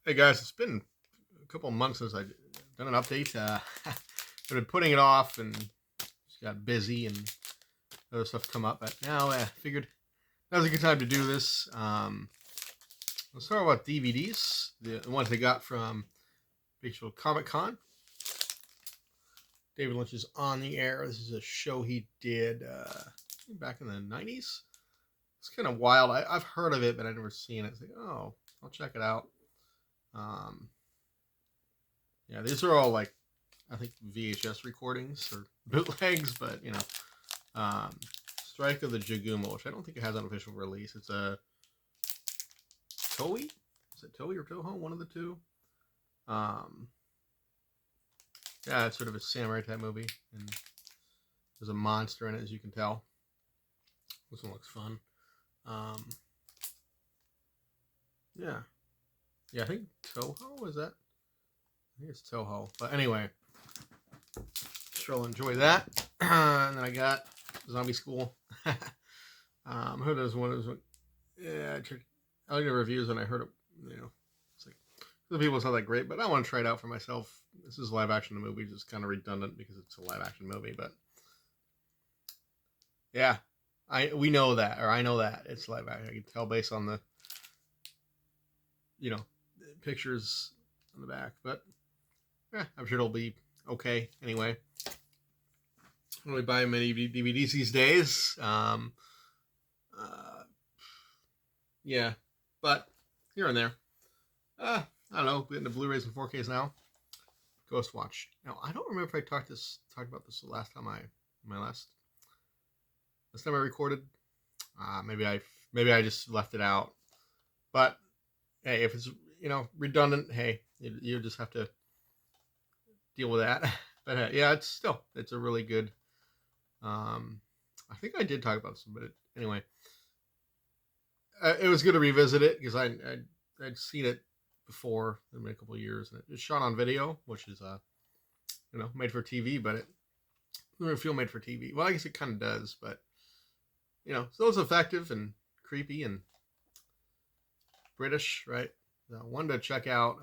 Hey guys, it's been a couple of months since I've done an update. I've been putting it off and just got busy and other stuff come up, but now I figured now's a good time to do this. Let's start about DVDs, the ones I got from Virtual Comic Con. David Lynch's On the Air. This is a show he did back in the 90s. It's kind of wild. I've heard of it, but I've never seen it. It's like, oh, I'll check it out. Yeah, these are all like, I think VHS recordings or bootlegs, but Strike of the Jaguma, which I don't think it has an official release. It's a Toei? Is it Toei or Toho? One of the two. Yeah, it's sort of a samurai type movie, and there's a monster in it, as you can tell. This one looks fun. Yeah, I think Toho is that. I think it's Toho, but anyway, sure I'll enjoy that. And then I got Zombie School. I heard there was one. Yeah, I like the reviews, and I heard it. It's like the people it's not that great, but I want to try it out for myself. This is live action. The movie is kind of redundant because it's a live action movie, but yeah, I know that it's live action. I can tell based on the pictures on the back, but yeah, I'm sure it'll be okay anyway. I don't really buy many DVDs these days. Yeah, but here and there. I don't know. Getting the Blu-rays and 4Ks now. Ghost Watch. Now I don't remember if I talked about this the last time last time I recorded. Maybe I just left it out. But hey, if it's redundant, hey, you just have to deal with that. But yeah, it's a really good. I think I did talk about this, but anyway, it was good to revisit it because I'd seen it before in a couple of years, and it's shot on video, which is made for TV, but it doesn't really feel made for TV. Well, I guess it kind of does, but still it's effective and creepy and British, right? One to check out.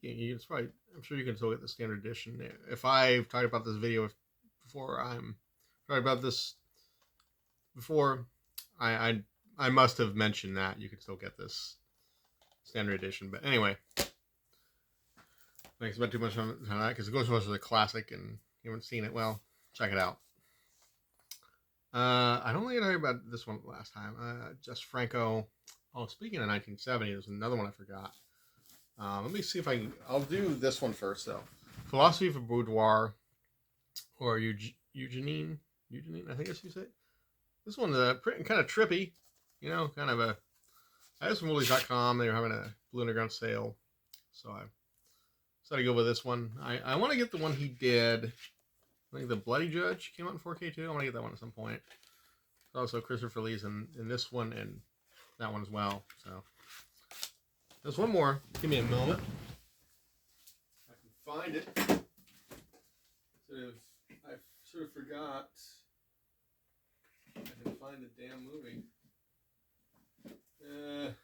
It's probably, I'm sure you can still get the standard edition. If I've talked about this video before, I must have mentioned that you can still get this standard edition. But anyway, I spent too much on that because it goes much as a classic, and you haven't seen it. Well, check it out. I don't think I talked about this one last time. Just Franco. Oh, speaking of 1970, there's another one I forgot. Let me see if I'll do this one first, though. Philosophy of a Boudoir, or Eugene, I think that's what you say. This one's kind of trippy, kind of a. I was from movies.com. They were having a Blue Underground sale, so I decided to go with this one. I want to get the one he did. I think The Bloody Judge came out in 4K too. I want to get that one at some point. Also, Christopher Lee's in this one and that one as well. So there's one more. Give me a moment. I can find it. I sort of forgot. I can find the damn movie. I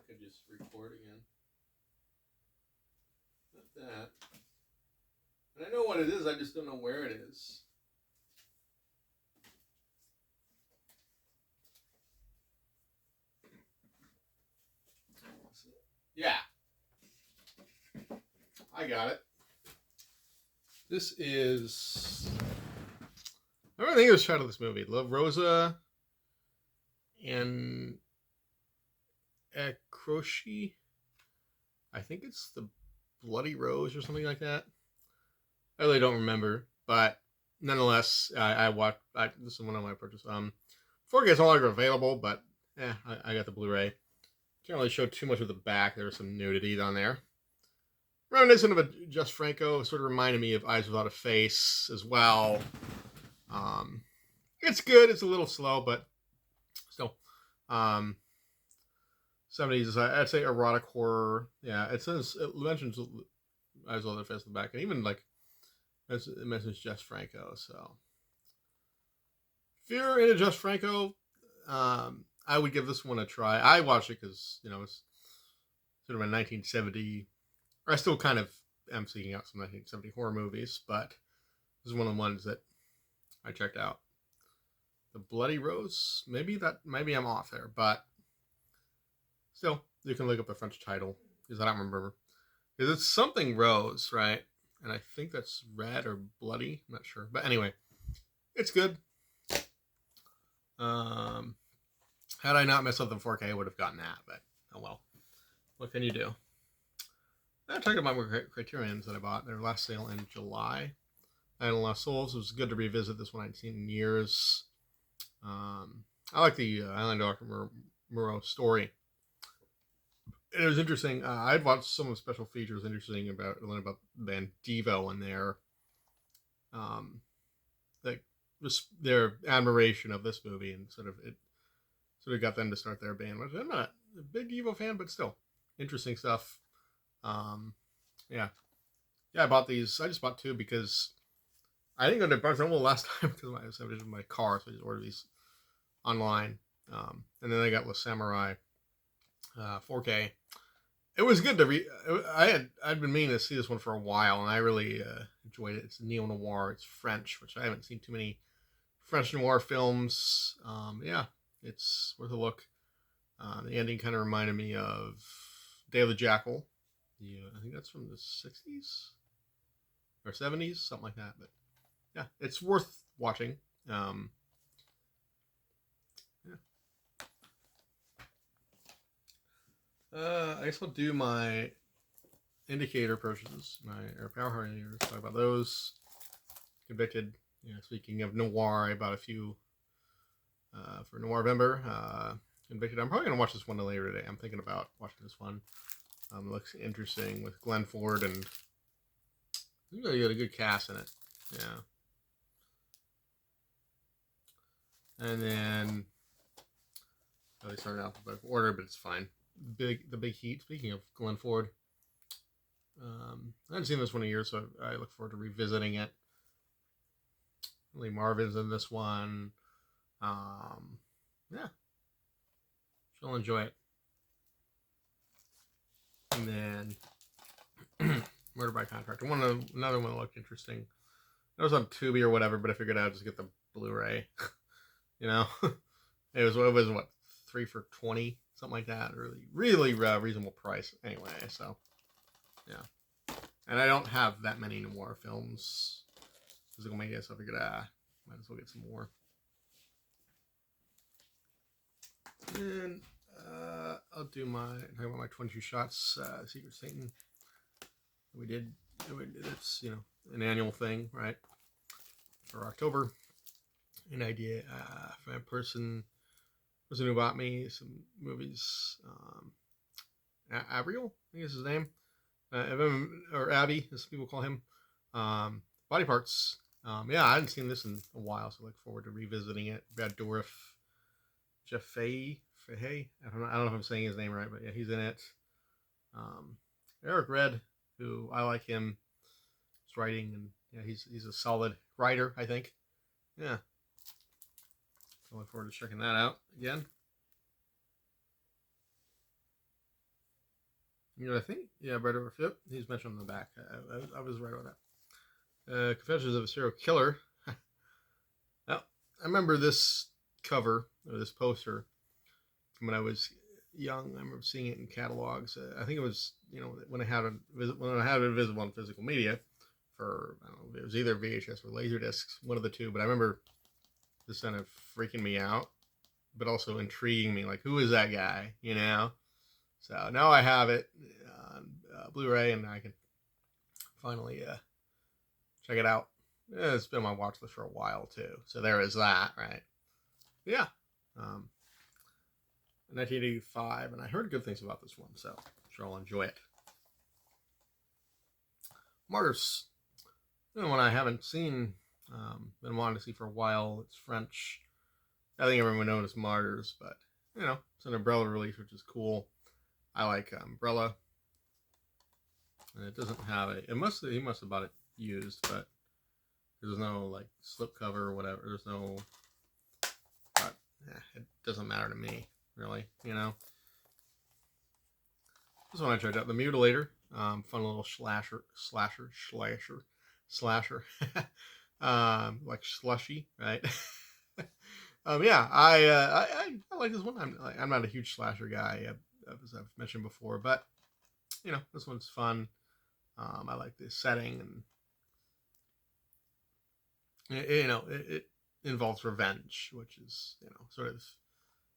could just record again. Not that. And I know what it is, I just don't know where it is. Yeah. I got it. This is... I don't think it was shot of this movie. Love Rosa and Croce. I think it's The Bloody Rose or something like that. I really don't remember, but nonetheless, I watched. This is one of my purchases. 4K is no longer available, but I got the Blu-ray. Can't really show too much of the back. There's some nudity on there. Reminiscent of a Just Franco, sort of reminded me of Eyes Without a Face as well. It's good. It's a little slow, but still. 70s, I'd say erotic horror. Yeah, it mentions Eyes Without a Face in the back, and even like. It mentions Just Franco, so if you're into Just Franco, I I would give this one a try. I watched it because it's sort of a 1970. Or I still kind of am seeking out some 1970 horror movies, but this is one of the ones that I checked out. The Bloody Rose. Maybe I'm off there, but still, you can look up the French title because I don't remember. Because it's something rose, right? And I think that's red or bloody. I'm not sure, but anyway, it's good. Had I not messed up the 4K, I would have gotten that, but oh well. What can you do? I'm talking about my Criterions that I bought. Their last sale in July. Island of Lost Souls. It was good to revisit this one I hadn't seen in years. I like the Island of Dr. Moreau story. And it was interesting. I'd watched some of the special features. Interesting about learning about the band Devo and their admiration of this movie, and sort of got them to start their band. Which I'm not a big Devo fan, but still interesting stuff. Yeah. I bought these. I just bought two because I didn't go to Barnes & Noble last time because I was in my car, so I just ordered these online. And then I got La Samurai 4K. It was good to read. I'd been meaning to see this one for a while, and I really enjoyed it. It's neo noir. It's French, which I haven't seen too many French noir films. Yeah, it's worth a look. The ending kind of reminded me of Day of the Jackal. I think that's from the 60s or 70s, something like that. But yeah, it's worth watching. Yeah. I guess I'll do my indicator purchases, my Air Power Hard indicators. Talk about those. Convicted. Speaking of noir, I bought a few for Noirvember. Convicted. I'm probably gonna watch this one later today. I'm thinking about watching this one. It looks interesting with Glenn Ford, and you really got a good cast in it. Yeah. And then they started alphabetical order, but it's fine. The Big Heat. Speaking of Glenn Ford, I haven't seen this one in a year, so I look forward to revisiting it. Lee Marvin's in this one. Yeah, she'll enjoy it. And then Murder by Contract. Another one that looked interesting. It was on Tubi or whatever, but I figured I'd just get the Blu-ray. It was what, 3 for $20, something like that. Really reasonable price. Anyway, so yeah. And I don't have that many noir films, physical media, so I figured might as well get some more. And I'll do talk about my 22 shots, Secret Satan. It's an annual thing, right? For October. An idea from a person who bought me some movies. Abriel, I think is his name. Or Abby, as people call him. Body Parts. Yeah, I hadn't seen this in a while, so I look forward to revisiting it. Brad Dourif, Jeff Fahey. I don't know if I'm saying his name right, but yeah, he's in it. Eric Red, who I like him, is writing, and yeah, he's a solid writer, I think. Yeah. I look forward to checking that out again. I think, yeah, Brad Dourif, yep, he's mentioned on the back. I was right about that. Confessions of a Serial Killer. Now, I remember this cover, or this poster, from when I was young. I remember seeing it in catalogs. I think it was, when I had it visible on physical media for, I don't know, it was either VHS or Laserdiscs, one of the two, but I remember this kind of freaking me out, but also intriguing me, like, who is that guy, So now I have it on Blu-ray, and I can finally check it out. It's been on my watch list for a while, too. So there is that, right? Yeah. 1985, and I heard good things about this one, so I'm sure I'll enjoy it. Martyrs. One I haven't seen, been wanting to see for a while. It's French. I think everyone knows as Martyrs, but, it's an Umbrella release, which is cool. I like Umbrella. And it doesn't have he must have bought it used, but there's no, slip cover or whatever. There's no, but it doesn't matter to me. really. You know, this one I tried out, The Mutilator. Fun little slasher. Like slushy, right? Yeah, I like this one. I'm not a huge slasher guy, as I've mentioned before, but you know, this one's fun. I like the setting, and you know, it involves revenge, which is, you know, sort of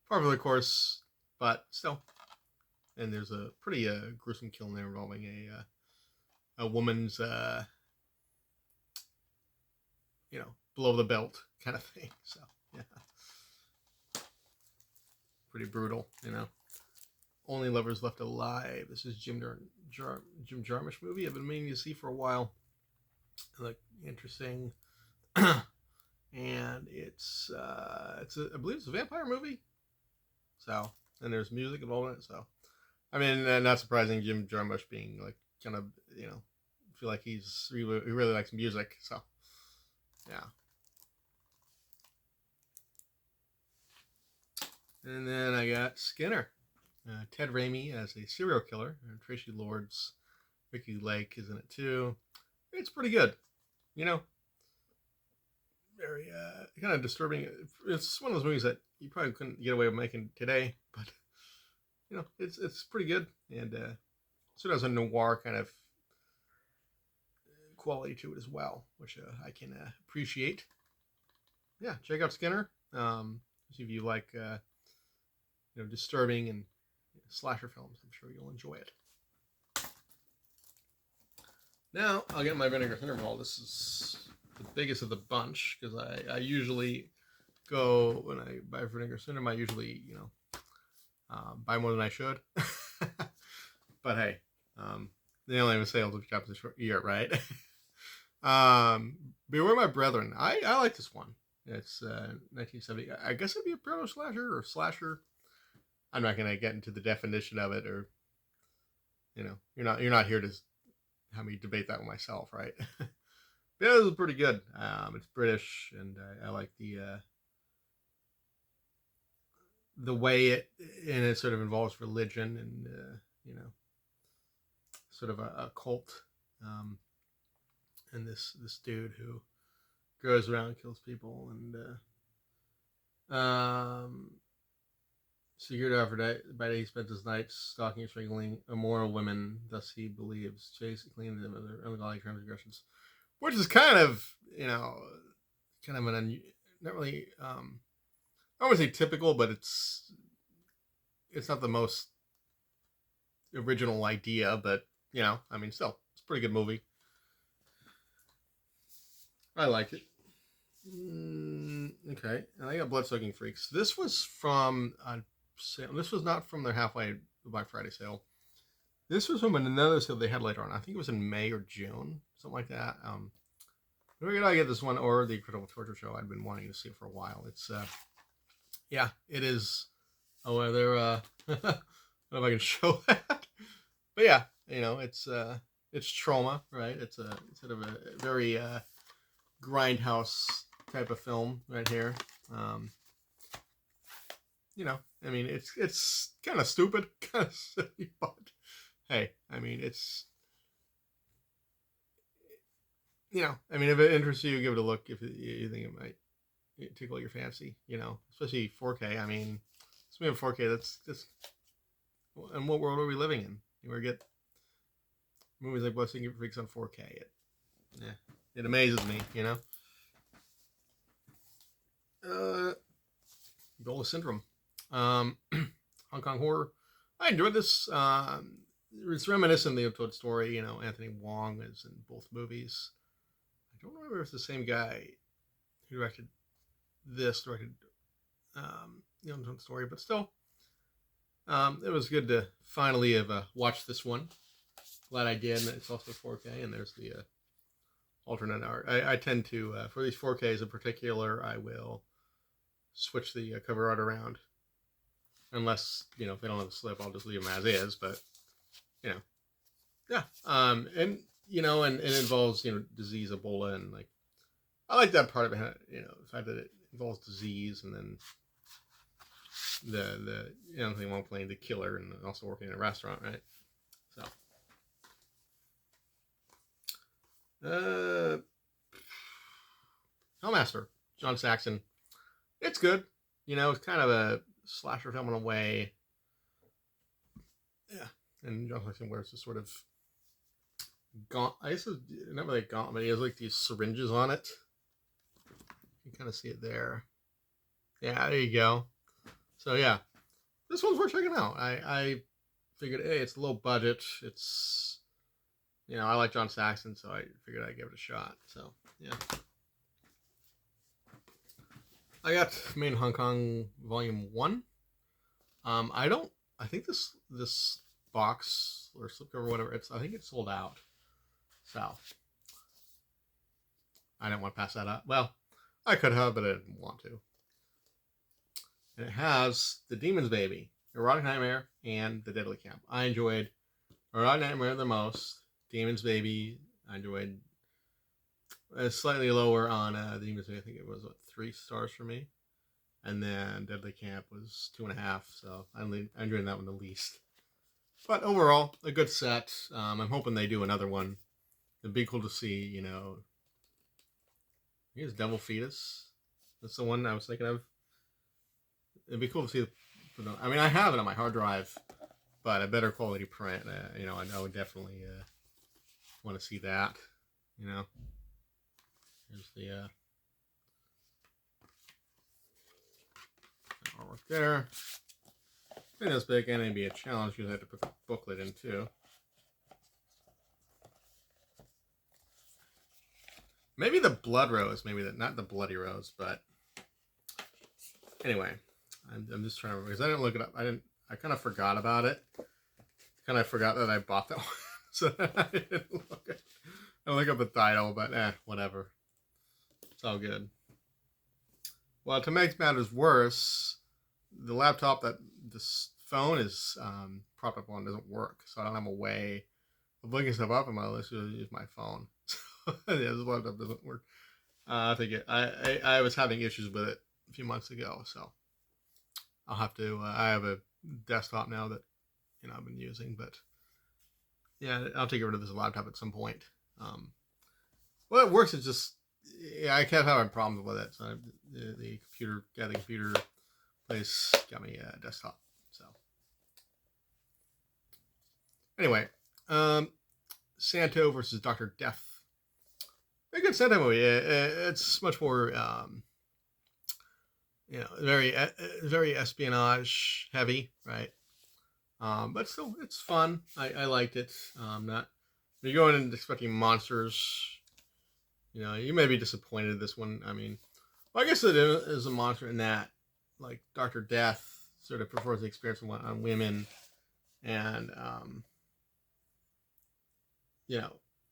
par for the course, but still. And there's a pretty gruesome kill in there involving a woman's you know, below the belt kind of thing. So yeah, pretty brutal, you know. Only Lovers Left Alive. This is Jim Jarmusch movie I've been meaning to see for a while. Like, interesting. And it's I believe it's a vampire movie. So, and there's music involved in it. So, I mean, not surprising, Jim Jarmusch being like kind of, you know, feel like he really likes music. So, yeah. And then I got Skinner. Ted Raimi as a serial killer. And Tracy Lords, Ricky Lake is in it too. It's pretty good. You know, very kind of disturbing. It's one of those movies that you probably couldn't get away with making today, but you know, it's pretty good, and sort of has a noir kind of quality to it as well, which I can appreciate. Yeah, check out Skinner. See if you like you know, disturbing and slasher films. I'm sure you'll enjoy it. Now I'll get my Vinegar Thunderball. This is the biggest of the bunch because I usually go, when I buy Vinegar Cinema, I usually, you know, buy more than I should. But hey, they only have a sales of copies a year, right? Beware My Brethren. I like this one. It's 1970. I guess it'd be a proto slasher or slasher. I'm not gonna get into the definition of it, or you know, you're not here to have me debate that with myself, right? Yeah, this is pretty good. It's British, and I like the way it sort of involves religion and you know, sort of a cult, and this dude who goes around and kills people, and secured after that, by day he spent his nights stalking and strangling immoral women. Thus he believes, chasing clean them of their ungodly transgressions, which is kind of, you know, kind of not really I wouldn't say typical, but it's not the most original idea, but you know, I mean, still, it's a pretty good movie. I like it. Okay, and I got Bloodsucking Freaks. This was from sale. This was not from their halfway Black Friday sale. This was from another sale they had later on. I think it was in May or June, something like that. Where did I get this one, or the Incredible Torture Show? I'd been wanting to see it for a while. It's yeah, it is. Oh, they're I don't know if I can show that, but yeah, you know, it's trauma, right? It's sort of a very grindhouse type of film right here. You know, I mean, it's kind of stupid, kind of silly, but hey, I mean, it's, you know, I mean, if it interests you, give it a look. If you think it might tickle your fancy, you know, especially 4K. I mean, it's moving 4K. That's and what world are we living in? You get movies like Bloodsucking Freaks on 4K. It amazes me, you know. Ebola Syndrome. Hong Kong horror. I enjoyed this. It's reminiscent of the Toad Story. You know, Anthony Wong is in both movies. I don't remember if it's the same guy who directed you know, Toad Story, but still, it was good to finally have watched this one. Glad I did, and it's also 4K, and there's the alternate art. I tend to, for these 4Ks in particular, I will switch the cover art around. Unless, you know, if they don't have a slip, I'll just leave them as is, but, you know. Yeah. And, you know, and it involves, you know, disease, Ebola, and, like, I like that part of it, you know, the fact that it involves disease, and then, anything wrong playing the killer and also working in a restaurant, right? So, Hellmaster, John Saxon. It's good. It's kind of a slasher film in a way. Yeah, and John Saxon wears this sort of I guess it's not really a gauntlet, but he has like these syringes on it. You can kind of see it there. Yeah, there you go. So yeah, this one's worth checking out. I figured, hey, it's low budget. It's I like John Saxon, so I figured I'd give it a shot. So yeah, I got Made in Hong Kong Volume 1. I think this box or slipcover or whatever, I think it's sold out. So I didn't want to pass that up. Well, I could have, but I didn't want to. And it has The Demon's Baby, Erotic Nightmare, and The Deadly Camp. I enjoyed Erotic Nightmare the most. Demon's Baby, I enjoyed. Slightly lower on The Demon's Baby. I think it was 3 stars for me. And then Deadly Camp was 2.5. So I enjoyed that one the least. But overall, a good set. I'm hoping they do another one. It'd be cool to see, I think it's Devil Fetus. That's the one I was thinking of. It'd be cool to see. I mean, I have it on my hard drive, but a better quality print. I would definitely want to see that. There's the artwork there. I think that's big, and it'd be a challenge because I have to put the booklet in too. Maybe the Blood Rose, not the Bloody Rose, but anyway. I'm just trying to, because I didn't look it up. I kind of forgot about it. Kind of forgot that I bought that one. So I didn't look at, I look up the title, but whatever. It's all good. Well, to make matters worse, the laptop that this phone is propped up on doesn't work. So I don't have a way of looking stuff up on my list. I'll use my phone. So yeah, this laptop doesn't work. I was having issues with it a few months ago, so I'll have to. I have a desktop now that I've been using, but yeah, I'll take rid of this laptop at some point. Well, it works. It's just I kept having problems with it. So the computer place got me a desktop. So anyway, Santo versus Dr. Death. A good Santo movie. It's much more. Very espionage heavy, right? But still, it's fun. I liked it. Not if you're going in expecting monsters, you may be disappointed this one. I mean, well, I guess it is a monster in that, like Dr. Death sort of prefers the experience on women, and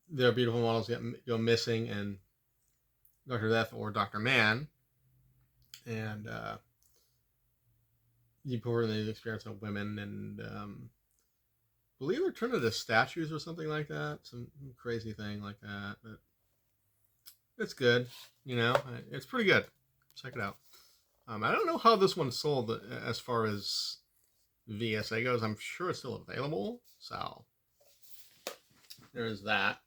their beautiful models go missing, and Dr. Death or Dr. Man. And you pour the experience on women, and believe they're turned into statues or something like that. Some crazy thing like that. But it's good. It's pretty good. Check it out. I don't know how this one sold as far as VSA goes. I'm sure it's still available. So there's that.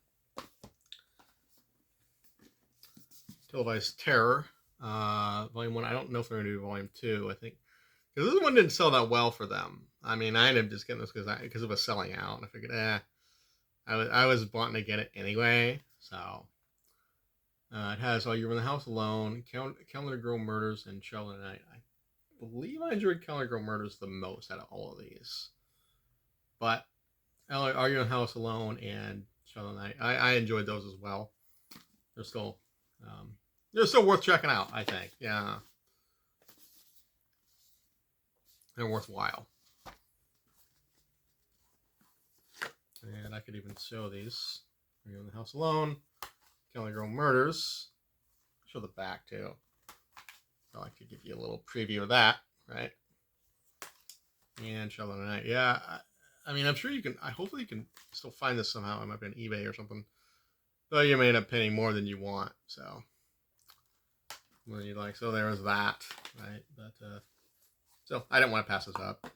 Televised Terror. Volume 1. I don't know if they're going to do Volume 2. I think because this one didn't sell that well for them. I mean, I ended up just getting this because it was selling out, and I figured, I was wanting to get it anyway. So it has All You're in the House Alone, Calendar Girl Murders, and Shovel Knight. I believe I enjoyed Calendar Girl Murders the most out of all of these, but Are You in the House Alone and Shovel Knight, I enjoyed those as well. They're still worth checking out, I think. Yeah. They're worthwhile. And I could even show these. Are You in the House Alone? Kelly Girl Murders. Show the back, too. I like to give you a little preview of that, right? And Shovel Knight. Yeah, I mean, I'm sure you can. Hopefully you can still find this somehow. It might be on eBay or something. Though you may end up paying more than you want, so. What you like? So there's that, right? But So I didn't want to pass this up.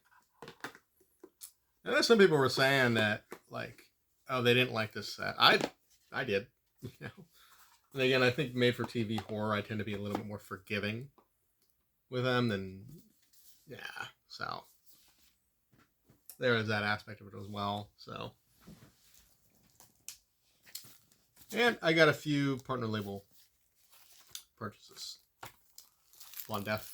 And then some people were saying that, like, oh, they didn't like this set. I did. You know. And again, I think made-for-TV horror, I tend to be a little bit more forgiving with them than, yeah. So there is that aspect of it as well. So, and I got a few partner label purchases. Blonde Death.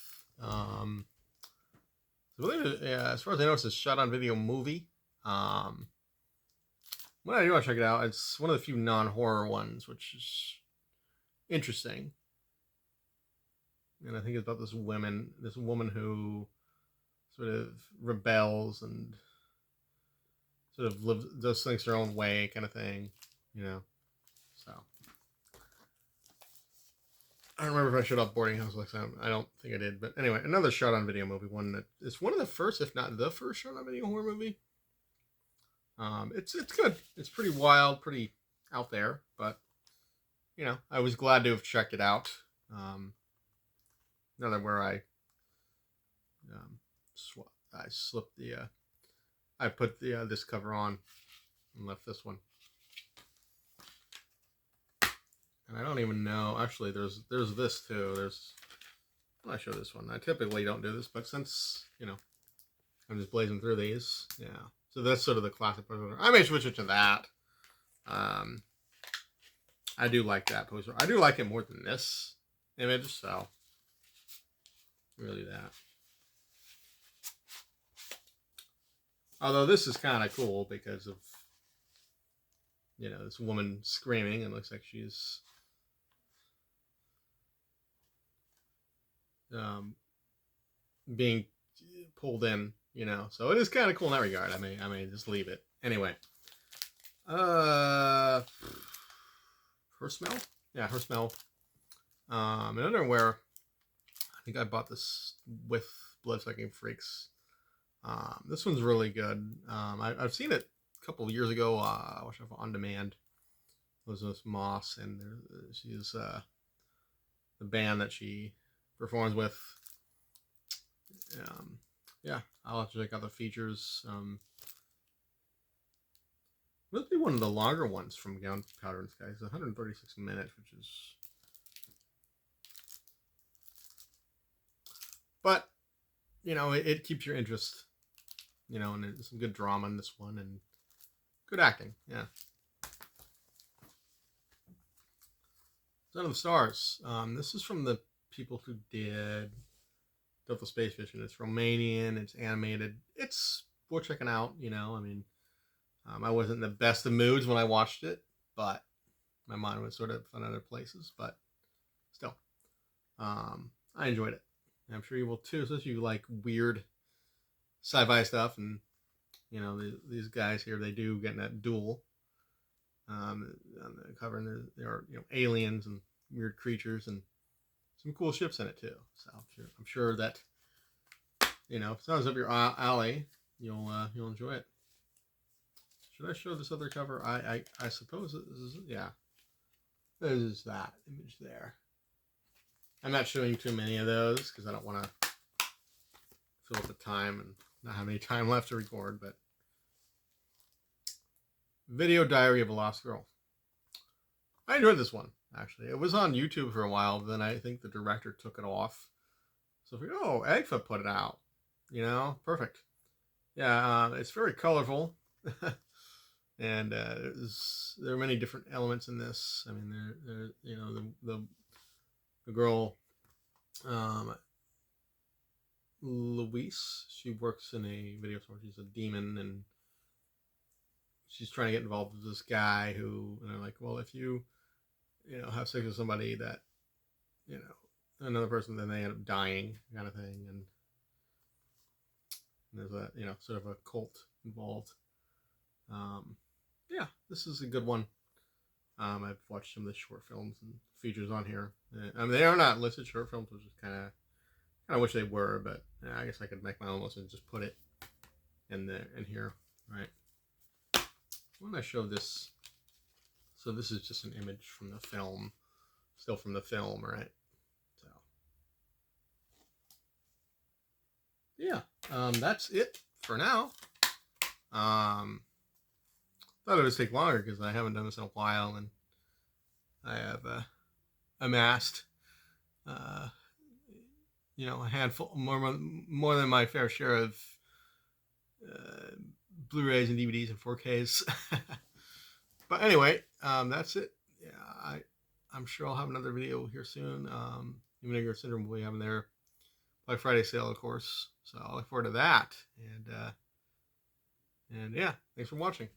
So as far as I know, it's a shot-on-video movie. When I do want to check it out, it's one of the few non-horror ones, which is interesting. And I think it's about this woman who sort of rebels and sort of does things her own way, kind of thing, you know. So I don't remember if I showed up Boarding House last time. I don't think I did, but anyway, another shot-on-video movie. One that is one of the first, if not the first, shot-on-video horror movie. It's good. It's pretty wild, pretty out there, but you know, I was glad to have checked it out. Another where I slipped the I put the this cover on and left this one. And I don't even know. Actually, there's this too. I'll show this one. I typically don't do this, but since, you know, I'm just blazing through these, yeah. So that's sort of the classic poster. I may switch it to that. I do like that poster. I do like it more than this image, so really that. Although this is kind of cool because of, you know, this woman screaming and looks like she's being pulled in, you know. So it is kind of cool in that regard. I may just leave it. Anyway. Her Smell? Yeah, Her Smell. Another where I think I bought this with Bloodsucking Freaks. This one's really good. I've seen it a couple of years ago. I watched it on demand. It was Miss Moss, and she's the band that she performs with. Yeah, I'll have to check out the features. Must be one of the longer ones from Gunpowder and Sky. It's 136 minutes, which is... But, you know, it keeps your interest. You know, and there's some good drama in this one, and good acting, yeah. Son of the Stars. This is from the people who did Delta Space Mission. It's Romanian, it's animated. It's worth checking out, you know, I mean... I wasn't in the best of moods when I watched it, but my mind was sort of in other places, but still, I enjoyed it. And I'm sure you will too, especially if you like weird sci-fi stuff, and, you know, these guys here, they do get in that duel on the cover, and there are, you know, aliens and weird creatures and some cool ships in it too. So I'm sure that, you know, if it sounds up your alley, you'll enjoy it. Should I show this other cover? I suppose this is, yeah. This is that image there. I'm not showing too many of those because I don't want to fill up the time and not have any time left to record, but Video Diary of a Lost Girl. I enjoyed this one, actually. It was on YouTube for a while, but then I think the director took it off. So if Agfa put it out, you know, perfect. Yeah, it's very colorful. And there are many different elements in this. I mean, there you know, the girl, Luis, she works in a video store. She's a demon, and she's trying to get involved with this guy who, and they're like, well, if you know, have sex with somebody that, you know, another person, then they end up dying, kind of thing. And there's a, you know, sort of a cult involved. Yeah, this is a good one. I've watched some of the short films and features on here. I mean, they are not listed short films, which is kind of wish they were, but I guess I could make my own list and just put it in here, right? When I show this, so this is just an image from the film, still from the film, right? So yeah, that's it for now. Thought it would take longer because I haven't done this in a while, and I have amassed, uh, a handful more than my fair share of uh, Blu-rays and DVDs and 4Ks. But anyway, that's it. Yeah, I'm sure I'll have another video here soon. Vinegar Syndrome will be having their Black Friday sale, of course. So I look forward to that. And yeah, thanks for watching.